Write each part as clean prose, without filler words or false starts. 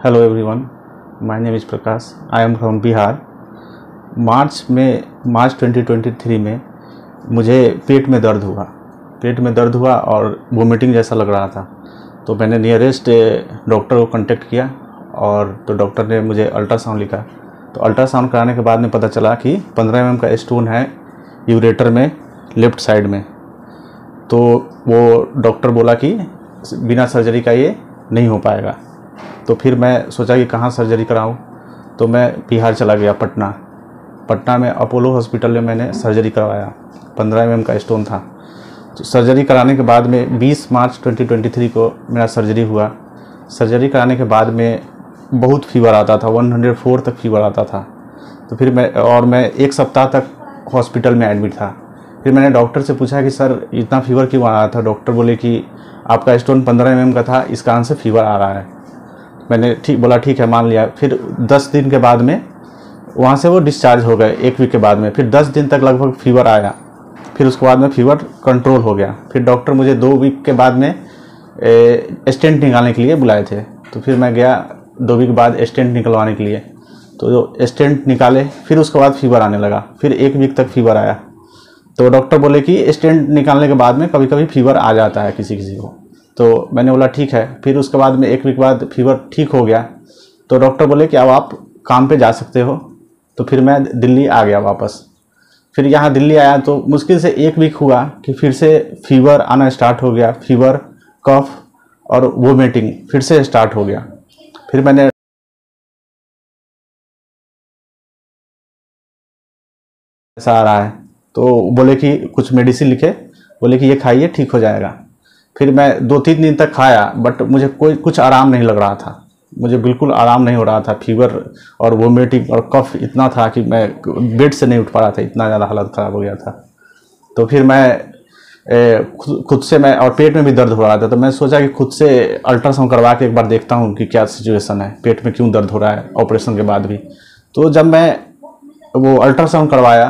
Hello everyone, my name is Prakash. I am from Bihar. March 2023 में मुझे पेट में दर्द हुआ और वोमिटिंग जैसा लग रहा था। तो मैंने नियरेस्ट डॉक्टर को कांटेक्ट किया और तो डॉक्टर ने मुझे अल्ट्रासाउंड लिखा। तो अल्ट्रासाउंड कराने के बाद में पता चला कि 15 mm का स्टोन है यूरेटर में, लेफ़्ट साइड में। तो वो डॉक्टर बोला कि बिना सर्जरी का ये नहीं हो पाएगा। तो फिर मैं सोचा कि कहाँ सर्जरी कराऊं, तो मैं बिहार चला गया, पटना में अपोलो हॉस्पिटल में मैंने सर्जरी करवाया। 15 mm का स्टोन था। तो सर्जरी कराने के बाद में 20 मार्च 2023 को मेरा सर्जरी हुआ। सर्जरी कराने के बाद में बहुत फीवर आता था, 104 तक फीवर आता था। तो फिर मैं एक सप्ताह तक हॉस्पिटल में एडमिट था। फिर मैंने डॉक्टर से पूछा कि सर इतना फीवर क्यों आ रहा था। डॉक्टर बोले कि आपका स्टोन 15 mm का था, इस कारण से फीवर आ रहा है। मैंने ठीक है, मान लिया। फिर 10 दिन के बाद में वहाँ से वो डिस्चार्ज हो गए। 1 वीक के बाद में फिर 10 दिन तक लगभग फीवर आया। फिर उसके बाद में फीवर कंट्रोल हो गया। फिर डॉक्टर मुझे 2 वीक के बाद में स्टेंट निकालने के लिए बुलाए थे। तो फिर मैं गया 2 वीक बाद स्टेंट निकलवाने के लिए। तो जो स्टेंट निकाले, फिर उसके बाद फीवर आने लगा। फिर 1 वीक तक फीवर आया। तो डॉक्टर बोले कि स्टेंट निकालने के बाद में कभी कभी फीवर आ जाता है किसी को। तो मैंने बोला ठीक है। फिर उसके बाद में 1 वीक बाद फीवर ठीक हो गया। तो डॉक्टर बोले कि अब आप काम पे जा सकते हो। तो फिर मैं दिल्ली आ गया वापस। फिर यहाँ दिल्ली आया तो मुश्किल से 1 वीक हुआ कि फिर से फीवर आना स्टार्ट हो गया। फीवर, कफ और वोमिटिंग फिर से स्टार्ट हो गया। फिर मैंने ऐसा आ रहा है, तो बोले कि कुछ मेडिसिन लिखे, बोले कि ये खाइए, ठीक हो जाएगा। फिर मैं 2-3 दिन तक खाया, बट मुझे कुछ आराम नहीं लग रहा था। मुझे बिल्कुल आराम नहीं हो रहा था। फीवर और वोमिटिंग और कफ इतना था कि मैं बेड से नहीं उठ पा रहा था, इतना ज़्यादा हालत ख़राब हो गया था। तो फिर मैं खुद से मैं और पेट में भी दर्द हो रहा था। तो मैं सोचा कि खुद से अल्ट्रासाउंड करवा के एक बार देखता हूँ कि क्या सिचुएशन है, पेट में क्यों दर्द हो रहा है ऑपरेशन के बाद भी। तो जब मैं वो अल्ट्रासाउंड करवाया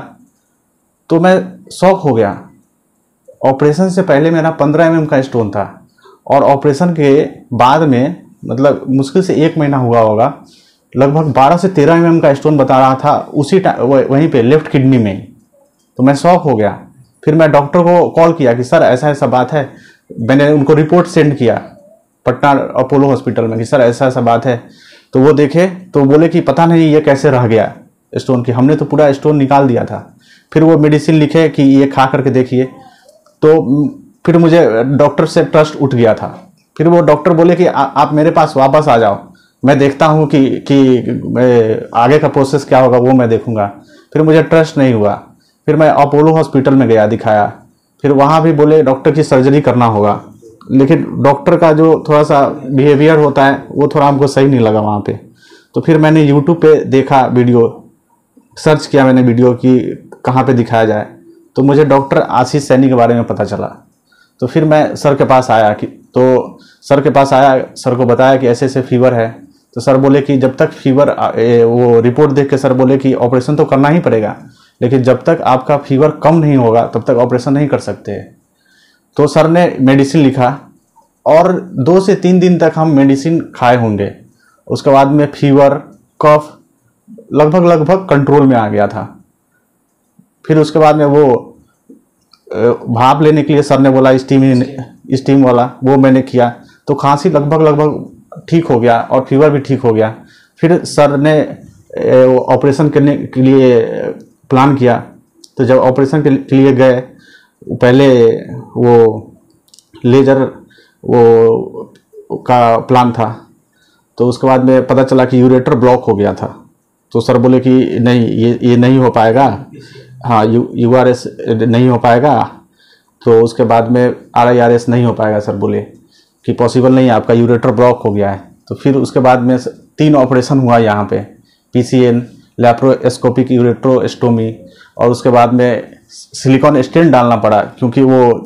तो मैं शॉक हो गया। ऑपरेशन से पहले मेरा 15 mm का स्टोन था और ऑपरेशन के बाद में मतलब मुश्किल से 1 महीना हुआ होगा, लगभग 12 से 13 mm का स्टोन बता रहा था उसी वहीं पे लेफ्ट किडनी में। तो मैं शॉक हो गया। फिर मैं डॉक्टर को कॉल किया कि सर ऐसा ऐसा बात है। मैंने उनको रिपोर्ट सेंड किया पटना अपोलो हॉस्पिटल में कि सर ऐसा ऐसा बात है। तो वो देखे तो बोले कि पता नहीं ये कैसे रह गया स्टोन, की हमने तो पूरा स्टोन निकाल दिया था। फिर वो मेडिसिन लिखे कि ये खा करके देखिए। तो फिर मुझे डॉक्टर से ट्रस्ट उठ गया था। फिर वो डॉक्टर बोले कि आप मेरे पास वापस आ जाओ, मैं देखता हूँ कि आगे का प्रोसेस क्या होगा, वो मैं देखूंगा। फिर मुझे ट्रस्ट नहीं हुआ। फिर मैं अपोलो हॉस्पिटल में गया, दिखाया। फिर वहाँ भी बोले डॉक्टर की सर्जरी करना होगा, लेकिन डॉक्टर का जो थोड़ा सा बिहेवियर होता है वो थोड़ा हमको सही नहीं लगा वहाँ पे। तो फिर मैंने यूट्यूब पे देखा वीडियो, सर्च किया मैंने वीडियो कि कहाँ पे दिखाया जाए। तो मुझे डॉक्टर आशीष सैनी के बारे में पता चला। तो फिर मैं सर के पास आया सर को बताया कि ऐसे ऐसे फीवर है। तो सर बोले कि जब तक फीवर वो रिपोर्ट देख के सर बोले कि ऑपरेशन तो करना ही पड़ेगा, लेकिन जब तक आपका फीवर कम नहीं होगा तब तक ऑपरेशन नहीं कर सकते। तो सर ने मेडिसिन लिखा और 2 से 3 दिन तक हम मेडिसिन खाए होंगे। उसके बाद में फीवर, कफ लगभग कंट्रोल में आ गया था। फिर उसके बाद में वो भाप लेने के लिए सर ने बोला स्टीम वाला, वो मैंने किया। तो खांसी लगभग ठीक हो गया और फीवर भी ठीक हो गया। फिर सर ने ऑपरेशन करने के लिए प्लान किया। तो जब ऑपरेशन के लिए गए, पहले वो लेजर वो का प्लान था। तो उसके बाद में पता चला कि यूरेटर ब्लॉक हो गया था। तो सर बोले कि नहीं, ये नहीं हो पाएगा। हाँ, URS नहीं हो पाएगा। तो उसके बाद में RIRS नहीं हो पाएगा। सर बोले कि पॉसिबल नहीं है, आपका यूरेटर ब्लॉक हो गया है। तो फिर उसके बाद में 3 ऑपरेशन हुआ यहाँ पे, PCN, लैप्रोस्कोपिक यूरेट्रोस्टोमी, और उसके बाद में सिलिकॉन स्टेंट डालना पड़ा क्योंकि वो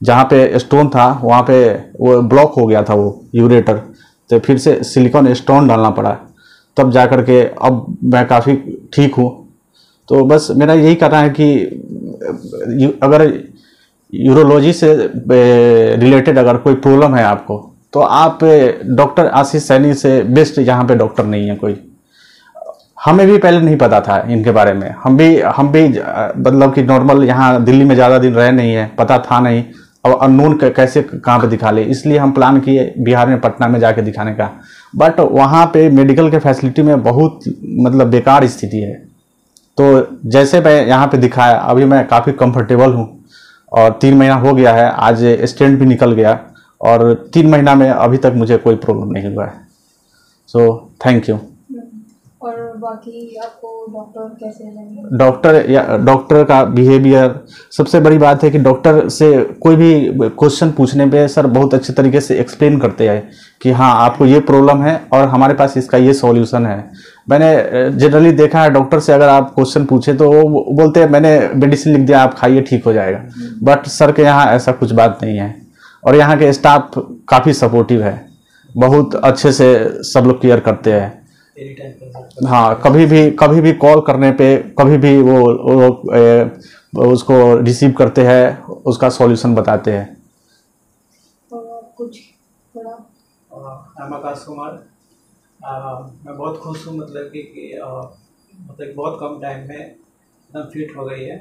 जहाँ पे स्टोन था वहाँ पे वो ब्लॉक हो गया था वो यूरेटर। तो फिर से सिलिकॉन स्टोन डालना पड़ा, तब जा कर के अब मैं काफ़ी ठीक हूँ। तो बस मेरा यही कहना है कि अगर यूरोलॉजी से रिलेटेड अगर कोई प्रॉब्लम है आपको, तो तो आप डॉक्टर आशीष सैनी से बेस्ट यहाँ पे डॉक्टर नहीं है कोई। हमें भी पहले नहीं पता था इनके बारे में, हम भी मतलब कि नॉर्मल यहाँ दिल्ली में ज़्यादा दिन रहे नहीं है, पता था नहीं। अब अननोन कैसे कहाँ पे दिखा ले, इसलिए हम प्लान किए बिहार में पटना में जाके दिखाने का। बट वहाँ पे मेडिकल के फैसिलिटी में बहुत मतलब बेकार स्थिति है। तो जैसे मैं यहाँ पे दिखाया, अभी मैं काफ़ी कंफर्टेबल हूँ और 3 महीना हो गया है, आज स्टेंट भी निकल गया और 3 महीना में अभी तक मुझे कोई प्रॉब्लम नहीं हुआ है। So thank you. और बाकी आपको डॉक्टर कैसे लगे? डॉक्टर का बिहेवियर, सबसे बड़ी बात है कि डॉक्टर से कोई भी क्वेश्चन पूछने पे सर बहुत अच्छे तरीके से एक्सप्लेन करते हैं कि हाँ आपको ये प्रॉब्लम है और हमारे पास इसका ये सॉल्यूशन है। मैंने जनरली देखा है डॉक्टर से अगर आप क्वेश्चन पूछे तो वो बोलते हैं मैंने मेडिसिन लिख दिया आप खाइए ठीक हो जाएगा। बट सर के यहाँ ऐसा कुछ बात नहीं है और यहाँ के स्टाफ काफ़ी सपोर्टिव है, बहुत अच्छे से सब लोग केयर करते हैं। हाँ, कभी भी कॉल करने पे कभी भी वो उसको रिसीव करते हैं, उसका सॉल्यूशन बताते हैं। और कुछ थोड़ा आकाश कुमार, मैं बहुत खुश हूँ मतलब कि मतलब बहुत कम टाइम में एकदम फिट हो गई है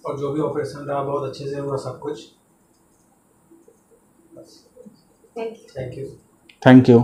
और जो भी ऑपरेशन रहा बहुत अच्छे से हुआ सब कुछ। Thank you. Thank you. Thank you.